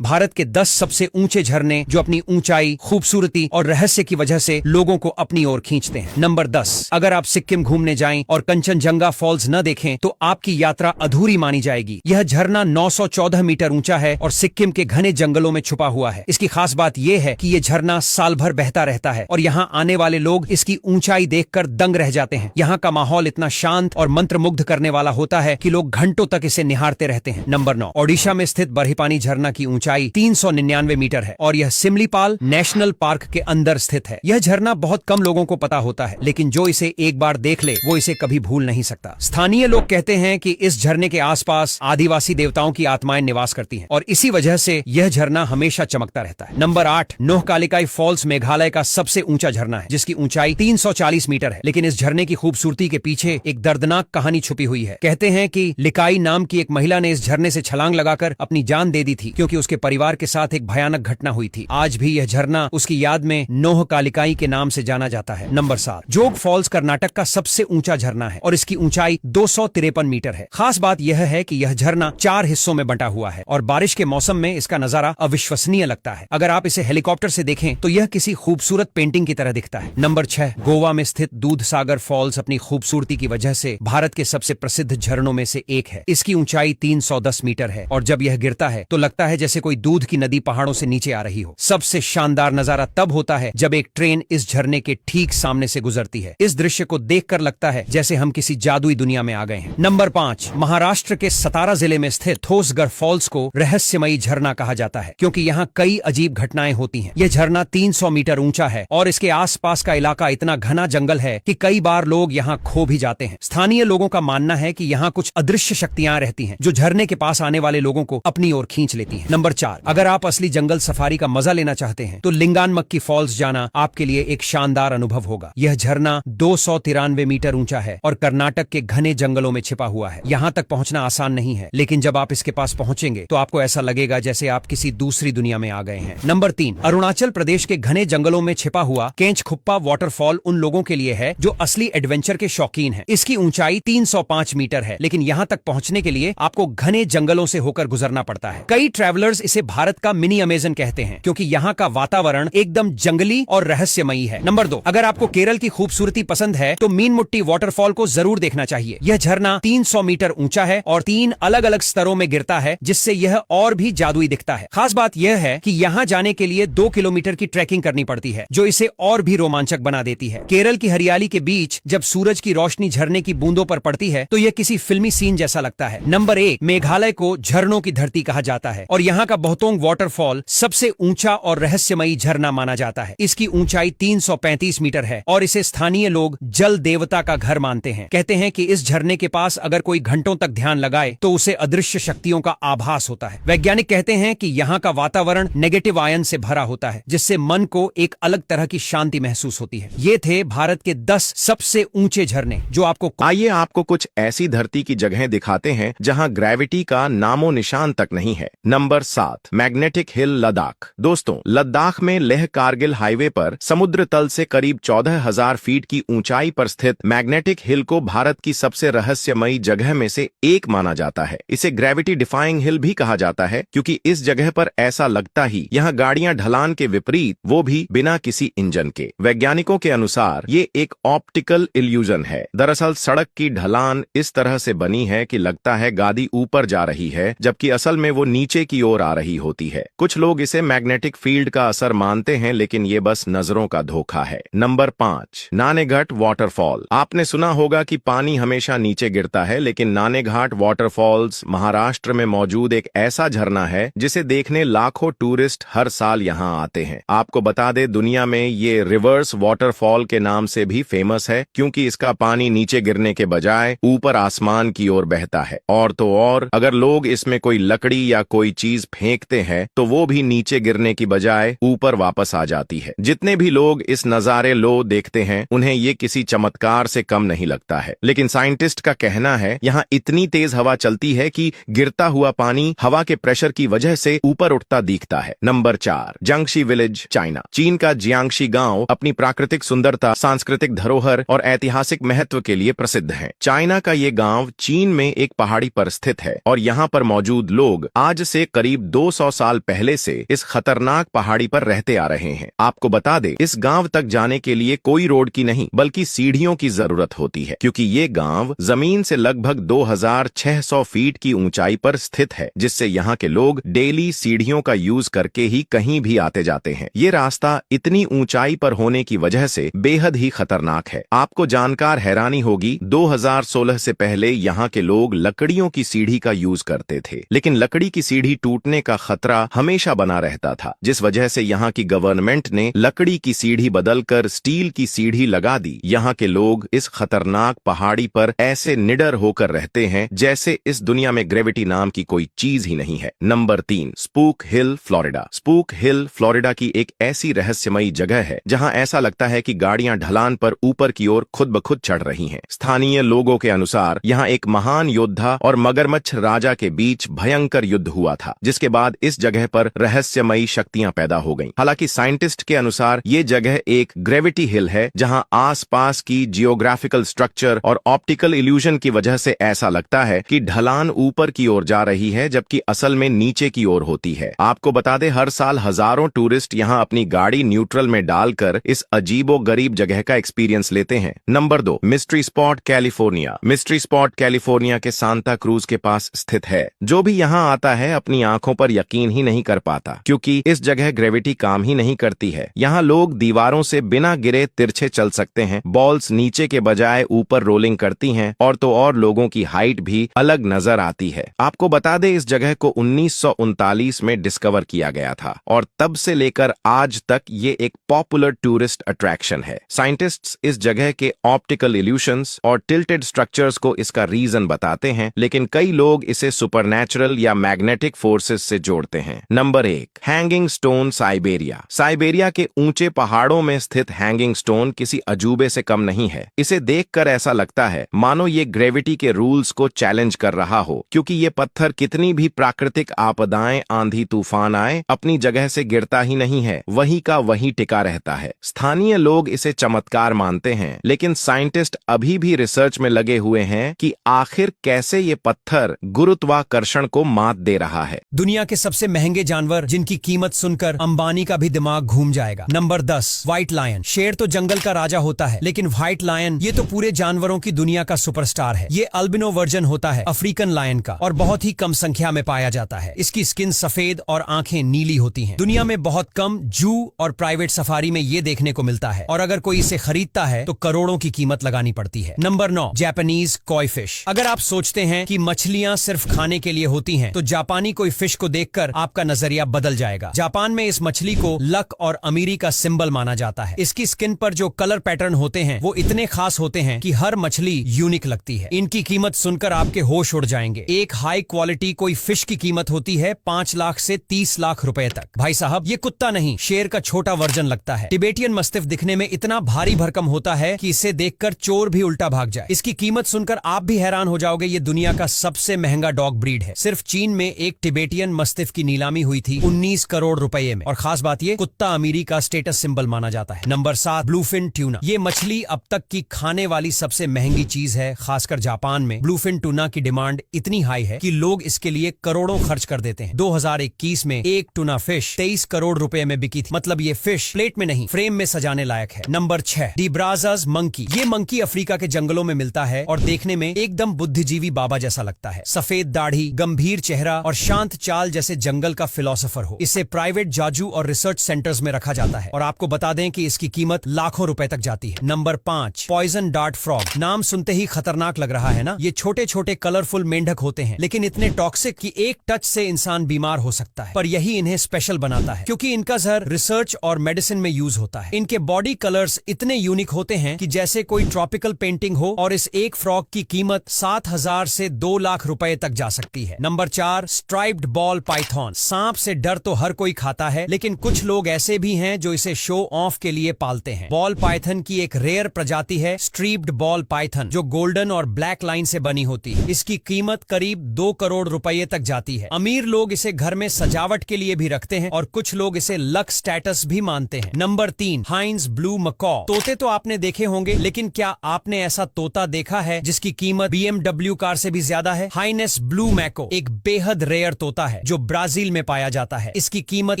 भारत के 10 सबसे ऊंचे झरने जो अपनी ऊंचाई, खूबसूरती और रहस्य की वजह से लोगों को अपनी ओर खींचते हैं। नंबर 10, अगर आप सिक्किम घूमने जाएं और कंचनजंगा फॉल्स न देखें तो आपकी यात्रा अधूरी मानी जाएगी। यह झरना 914 मीटर ऊंचा है और सिक्किम के घने जंगलों में छुपा हुआ है। इसकी खास बात यह है कि यह झरना साल भर बहता रहता है और यहाँ आने वाले लोग इसकी ऊंचाई देखकर दंग रह जाते हैं। यहाँ का माहौल इतना शांत और मंत्रमुग्ध करने वाला होता है कि लोग घंटों तक इसे निहारते रहते हैं। नंबर 9, ओडिशा में स्थित बरहिपानी झरना की ऊंचाई 399 मीटर है और यह सिमलीपाल नेशनल पार्क के अंदर स्थित है। यह झरना बहुत कम लोगों को पता होता है, लेकिन जो इसे एक बार देख ले वो इसे कभी भूल नहीं सकता। स्थानीय लोग कहते हैं कि इस झरने के आसपास आदिवासी देवताओं की आत्माएं निवास करती हैं और इसी वजह से यह झरना हमेशा चमकता रहता है। नंबर 8, नोहकालिकाई फॉल्स मेघालय का सबसे ऊंचा झरना है जिसकी ऊंचाई 340 मीटर है। लेकिन इस झरने की खूबसूरती के पीछे एक दर्दनाक कहानी छुपी हुई है। कहते हैं कि लिकाई नाम की एक महिला ने इस झरने से छलांग लगाकर अपनी जान दे दी थी क्योंकि उसके परिवार के साथ एक भयानक घटना हुई थी। आज भी यह झरना उसकी याद में नोहकालिकाई के नाम से जाना जाता है। नंबर 7, जोग फॉल्स कर्नाटक का सबसे ऊंचा झरना है और इसकी ऊंचाई 253 मीटर है। खास बात यह है कि यह झरना 4 हिस्सों में बंटा हुआ है और बारिश के मौसम में इसका नजारा अविश्वसनीय लगता है। अगर आप इसे हेलीकॉप्टर से देखें तो यह किसी खूबसूरत पेंटिंग की तरह दिखता है। नंबर 6, गोवा में स्थित दूधसागर फॉल्स अपनी खूबसूरती की वजह से भारत के सबसे प्रसिद्ध झरनों में से एक है। इसकी ऊंचाई 310 मीटर है और जब यह गिरता है तो लगता है जैसे कोई दूध की नदी पहाड़ों से नीचे आ रही हो। सबसे शानदार नजारा तब होता है जब एक ट्रेन इस झरने के ठीक सामने से गुजरती है। इस दृश्य को देखकर लगता है जैसे हम किसी जादुई दुनिया में आ गए हैं। नंबर 5, महाराष्ट्र के सतारा जिले में स्थित थोसगढ़ फॉल्स को रहस्यमयी झरना कहा जाता है क्योंकि यहाँ कई अजीब घटनाएं होती हैं। यह झरना 300 मीटर ऊंचा है और इसके आसपास का इलाका इतना घना जंगल है कि कई बार लोग यहाँ खो भी जाते हैं। स्थानीय लोगों का मानना है कि यहाँ कुछ अदृश्य शक्तियां रहती हैं जो झरने के पास आने वाले लोगों को अपनी ओर खींच लेती हैं। नंबर 4, अगर आप असली जंगल सफारी का मजा लेना चाहते हैं तो लिंगानमक्की फॉल्स जाना आपके लिए एक शानदार अनुभव होगा। यह झरना 293 मीटर ऊंचा है और कर्नाटक के घने जंगलों में छिपा हुआ है। यहाँ तक पहुंचना आसान नहीं है, लेकिन जब आप इसके पास पहुंचेंगे तो आपको ऐसा लगेगा जैसे आप किसी दूसरी दुनिया में आ गए हैं। नंबर 3, अरुणाचल प्रदेश के घने जंगलों में छिपा हुआ केंचखुप्पा वाटरफॉल उन लोगों के लिए है जो असली एडवेंचर के शौकीन हैं। इसकी ऊंचाई 305 मीटर है, लेकिन यहाँ तक पहुंचने के लिए आपको घने जंगलों से होकर गुजरना पड़ता है। कई ट्रैवलर्स इसे भारत का मिनी अमेजन कहते हैं क्योंकि यहाँ का वातावरण एकदम जंगली और रहस्यमयी है। नंबर 2, अगर आपको केरल की खूबसूरती पसंद है तो मीनमुट्टी वाटरफॉल को जरूर देखना चाहिए। यह झरना 300 मीटर ऊंचा है और 3 अलग अलग स्तरों में गिरता है जिससे यह और भी जादुई दिखता है। खास बात यह है कि यहाँ जाने के लिए 2 किलोमीटर की ट्रैकिंग करनी पड़ती है जो इसे और भी रोमांचक बना देती है। केरल की हरियाली के बीच जब सूरज की रोशनी झरने की बूंदों पर पड़ती है तो यह किसी फिल्मी सीन जैसा लगता है। नंबर 1, मेघालय को झरनों की धरती कहा जाता है और यहाँ का बोहतोंग वाटरफॉल सबसे ऊंचा और रहस्यमयी झरना माना जाता है। इसकी ऊंचाई 335 मीटर है और इसे स्थानीय लोग जल देवता का घर मानते हैं। कहते हैं कि इस झरने के पास अगर कोई घंटों तक ध्यान लगाए तो उसे अदृश्य शक्तियों का आभास होता है। वैज्ञानिक कहते हैं कि यहाँ का वातावरण नेगेटिव आयन से भरा होता है जिससे मन को एक अलग तरह की शांति महसूस होती है। ये थे भारत के 10 सबसे ऊंचे झरने जो आपको आइए आपको कुछ ऐसी धरती की जगहें दिखाते हैं जहां ग्रेविटी का नामो निशान तक नहीं है। Number 7, magnetic hill Ladakh. दोस्तों, लद्दाख में लेह कारगिल हाईवे पर समुद्र तल से करीब 14,000 फीट की ऊंचाई पर स्थित मैग्नेटिक हिल को भारत की सबसे रहस्यमयी जगह में से एक माना जाता है। इसे ग्रेविटी डिफाइंग हिल भी कहा जाता है क्योंकि इस जगह पर ऐसा लगता ही यहाँ गाड़ियां ढलान के विपरीत, वो भी बिना किसी इंजन के। वैज्ञानिकों के अनुसार ये एक ऑप्टिकल इल्यूजन है। दरअसल सड़क की ढलान इस तरह से बनी है कि लगता है गाड़ी ऊपर जा रही है जबकि असल में वो नीचे की ओर आ रही होती है। कुछ लोग इसे मैग्नेटिक फील्ड का असर मानते हैं, लेकिन ये बस नजरों का धोखा है। Number 5, Naneghat waterfall. आपने सुना होगा कि पानी हमेशा नीचे गिरता है, लेकिन नानेघाट वाटरफॉल्स महाराष्ट्र में मौजूद एक ऐसा झरना है जिसे देखने लाखों टूरिस्ट हर साल यहाँ आते हैं। आपको बता दे, दुनिया में ये रिवर्स वाटरफॉल के नाम से भी फेमस है क्योंकि इसका पानी नीचे गिरने के बजाय ऊपर आसमान की ओर बहता है। और तो और, अगर लोग इसमें कोई लकड़ी या कोई चीज फेंकते हैं तो वो भी नीचे गिरने की बजाय ऊपर वापस आ जाती है। जितने भी लोग इस नजारे लो देखते हैं उन्हें ये किसी चमत्कार से कम नहीं लगता है, लेकिन साइंटिस्ट का कहना है यहाँ इतनी तेज हवा चलती है कि गिरता हुआ पानी हवा के प्रेशर की वजह से ऊपर उठता दिखता है। Number 4, Jiangxi village, China. चीन का जियांग्शी गांव अपनी प्राकृतिक सुंदरता, सांस्कृतिक धरोहर और ऐतिहासिक महत्व के लिए प्रसिद्ध है। चाइना का ये गांव चीन में एक पहाड़ी पर स्थित है और यहाँ पर मौजूद लोग आज से करीब करीब 200 साल पहले से इस खतरनाक पहाड़ी पर रहते आ रहे हैं। आपको बता दे, इस गांव तक जाने के लिए कोई रोड की नहीं बल्कि सीढ़ियों की जरूरत होती है, क्योंकि ये गांव जमीन से लगभग 2600 फीट की ऊंचाई पर स्थित है, जिससे यहाँ के लोग डेली सीढ़ियों का यूज करके ही कहीं भी आते जाते हैं। ये रास्ता इतनी ऊंचाई पर होने की वजह से बेहद ही खतरनाक है। आपको जानकर हैरानी होगी, 2016 से पहले यहाँ के लोग लकड़ियों की सीढ़ी का यूज करते थे, लेकिन लकड़ी की सीढ़ी टूटने का खतरा हमेशा बना रहता था, जिस वजह से यहाँ की गवर्नमेंट ने लकड़ी की सीढ़ी बदलकर स्टील की सीढ़ी लगा दी। यहाँ के लोग इस खतरनाक पहाड़ी पर ऐसे निडर होकर रहते हैं जैसे इस दुनिया में ग्रेविटी नाम की कोई चीज ही नहीं है। नंबर 3, स्पूक हिल, फ्लोरिडा। स्पूक हिल फ्लोरिडा की एक ऐसी रहस्यमयी जगह है जहां ऐसा लगता है कि गाड़ियां ढलान पर ऊपर की ओर खुद ब खुद चढ़ रही हैं। स्थानीय लोगों के अनुसार यहां एक महान योद्धा और मगरमच्छ राजा के बीच भयंकर युद्ध हुआ था, जिसके बाद इस जगह पर रहस्यमयी शक्तियां पैदा हो गईं। हालांकि साइंटिस्ट के अनुसार ये जगह एक ग्रेविटी हिल है जहां आसपास की जियोग्राफिकल स्ट्रक्चर और ऑप्टिकल इल्यूजन की वजह से ऐसा लगता है कि ढलान ऊपर की ओर जा रही है, जबकि असल में नीचे की ओर होती है। आपको बता दें, हर साल हजारों टूरिस्ट यहां अपनी गाड़ी न्यूट्रल में डालकर इस अजीबो गरीब जगह का एक्सपीरियंस लेते हैं। Number 2, mystery spot California. Mystery spot California के सांता क्रूज के पास स्थित है। जो भी यहां आता है अपनी आंखों पर यकीन ही नहीं कर पाता, क्योंकि इस जगह ग्रेविटी काम ही नहीं करती है। यहाँ लोग दीवारों से बिना गिरे तिरछे चल सकते हैं, बॉल्स नीचे के बजाय ऊपर रोलिंग करती हैं, और तो और लोगों की हाइट भी अलग नजर आती है। आपको बता दें, इस जगह को 1939 में डिस्कवर किया गया था और तब से लेकर आज तक ये एक पॉपुलर टूरिस्ट अट्रैक्शन है। साइंटिस्ट्स इस जगह के ऑप्टिकल इल्यूशंस और टिल्टेड स्ट्रक्चर्स को इसका रीजन बताते हैं, लेकिन कई लोग इसे सुपरनैचुरल या मैग्नेटिक फोर्सेस से जोड़ते हैं। Number 1, hanging stone, Siberia. Siberia के ऊंचे पहाड़ों में स्थित हैंगिंग स्टोन किसी अजूबे से कम नहीं है। इसे देखकर ऐसा लगता है मानो ये ग्रेविटी के रूल्स को चैलेंज कर रहा हो, क्योंकि ये पत्थर कितनी भी प्राकृतिक आपदाएं, आंधी तूफान आए, अपनी जगह से गिरता ही नहीं है, वहीं का वहीं टिका रहता है। स्थानीय लोग इसे चमत्कार मानते हैं, लेकिन साइंटिस्ट अभी भी रिसर्च में लगे हुए हैं कि आखिर कैसे ये पत्थर गुरुत्वाकर्षण को मात दे रहा है। दुनिया के सबसे महंगे जानवर जिनकी कीमत सुनकर अंबानी का भी दिमाग घूम जाएगा। Number 10, white lion. शेर तो जंगल का राजा होता है, लेकिन व्हाइट लायन ये तो पूरे जानवरों की दुनिया का सुपरस्टार है। ये अल्बिनो वर्जन होता है अफ्रीकन लायन का और बहुत ही कम संख्या में पाया जाता है। इसकी स्किन सफेद और आंखें नीली होती हैं। दुनिया में बहुत कम जू और प्राइवेट सफारी में ये देखने को मिलता है, और अगर कोई इसे खरीदता है तो करोड़ों की कीमत लगानी पड़ती है। नंबर 9, जापानीज कोई फिश। अगर आप सोचते हैं कि मछलियां सिर्फ खाने के लिए होती हैं, तो जापानी कोई फिश को देखकर आपका नजरिया बदल जाएगा। जापान में इस मछली को लक और अमीरी का सिंबल माना जाता है। इसकी स्किन पर जो कलर पैटर्न होते हैं वो इतने खास होते हैं कि हर मछली यूनिक लगती है। इनकी कीमत सुनकर आपके होश उड़ जाएंगे। एक हाई क्वालिटी कोई फिश की कीमत होती है 5 लाख से 30 लाख रुपए तक। भाई साहब, ये कुत्ता नहीं, शेर का छोटा वर्जन लगता है। टिबेटियन मस्तिफ दिखने में इतना भारी भरकम होता है कि इसे देखकर चोर भी उल्टा भाग जाए। इसकी कीमत सुनकर आप भी हैरान हो जाओगे। ये दुनिया का सबसे महंगा डॉग ब्रीड है। सिर्फ चीन में एक टिबेटियन मस्तिफ की नीलामी हुई थी 19 करोड़ रुपए में, और खास बात ये, कुत्ता अमीरी का स्टेटस सिंबल माना जाता है। Number 7, bluefin tuna. ये मछली अब तक की खाने वाली सबसे महंगी चीज है। खासकर जापान में ब्लूफिन टूना की डिमांड इतनी हाई है कि लोग इसके लिए करोड़ों खर्च कर देते हैं। 2021 में एक टूना फिश 23 करोड़ रुपए में बिकी थी। मतलब ये फिश प्लेट में नहीं, फ्रेम में सजाने लायक है। Number 6, de Brazza's monkey. ये मंकी अफ्रीका के जंगलों में मिलता है और देखने में एकदम बुद्धिजीवी बाबा जैसा लगता है। सफेद दाढ़ी, गंभीर चेहरा और शांत चाल, जैसे जंगल का फिलोसोफर हो। इसे प्राइवेट जाजू और रिसर्च सेंटर्स में रखा जाता है, और आपको बता दें कि इसकी कीमत लाखों रुपए तक जाती है। Number 5, poison dart frog. नाम सुनते ही खतरनाक लग रहा है ना। ये छोटे छोटे कलरफुल मेंढक होते हैं, लेकिन इतने टॉक्सिक कि एक टच से इंसान बीमार हो सकता है। पर यही इन्हें स्पेशल बनाता है, क्योंकि इनका जहर रिसर्च और मेडिसिन में यूज होता है। इनके बॉडी कलर्स इतने यूनिक होते हैं कि जैसे कोई ट्रॉपिकल पेंटिंग हो, और इस एक फ्रॉग की कीमत 7,000 से 2 लाख रुपए तक जा सकती है। Number 4, striped ball Python. सांप से डर तो हर कोई खाता है, लेकिन कुछ लोग ऐसे भी हैं जो इसे शो ऑफ के लिए पालते हैं। बॉल पाइथन की एक रेयर प्रजाति है स्ट्रीप्ड बॉल पाइथन, जो गोल्डन और ब्लैक लाइन से बनी होती है। इसकी कीमत करीब 2 करोड़ रुपए तक जाती है। अमीर लोग इसे घर में सजावट के लिए भी रखते हैं, और कुछ लोग इसे लक स्टेटस भी मानते हैं। नंबर 3, हाइन्स ब्लू मकॉ। तोते तो आपने देखे होंगे, लेकिन क्या आपने ऐसा तोता देखा है जिसकी कीमत BMW कार से भी ज्यादा है? हाइनेस ब्लू मैको एक बेहद रेयर तोता है है जो ब्राजील में पाया जाता है। इसकी कीमत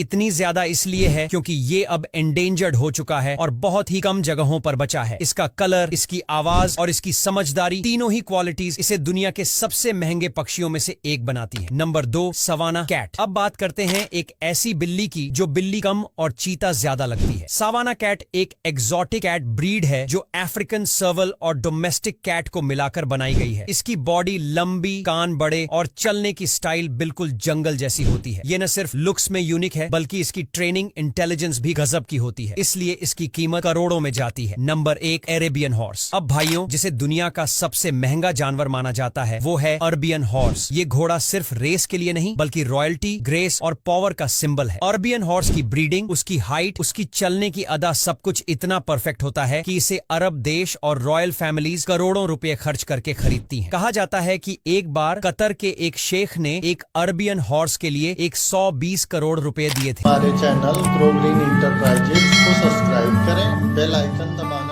इतनी ज्यादा इसलिए है क्योंकि ये अब एंडेंजर्ड हो चुका है और बहुत ही कम जगहों पर बचा है। इसका कलर, इसकी आवाज और इसकी समझदारी, तीनों ही क्वालिटीज इसे दुनिया के सबसे महंगे पक्षियों में से एक बनाती है। Number 2, savanna cat. अब बात करते हैं एक ऐसी बिल्ली की जो बिल्ली कम और चीता ज्यादा लगती है। सवाना कैट एक एक्सोटिक कैट ब्रीड है जो अफ्रीकन सर्वल और डोमेस्टिक कैट को मिलाकर बनाई गई है। इसकी बॉडी लंबी, कान बड़े और चलने की स्टाइल बिल्कुल जंगल जैसी होती है। ये न सिर्फ लुक्स में यूनिक है बल्कि इसकी ट्रेनिंग इंटेलिजेंस भी गजब की होती है, इसलिए इसकी कीमत करोड़ों में जाती है। Number 1, Arabian horse. अब भाइयों, जिसे दुनिया का सबसे महंगा जानवर माना जाता है वो है अरबियन हॉर्स। ये घोड़ा सिर्फ रेस के लिए नहीं बल्कि रॉयल्टी, ग्रेस और पावर का सिंबल है। अरबियन हॉर्स की ब्रीडिंग, उसकी हाइट, उसकी चलने की अदा, सब कुछ इतना परफेक्ट होता है कि इसे अरब देश और रॉयल फैमिलीज करोड़ों रुपए खर्च करके खरीदती हैं। कहा जाता है कि एक बार कतर के एक शेख ने एक अरबियन हॉर्स के लिए 120 करोड़ रुपए दिए थे। हमारे चैनल ग्रो ग्रीन इंटरप्राइजेज को सब्सक्राइब करें, बेल आइकन दबाएं।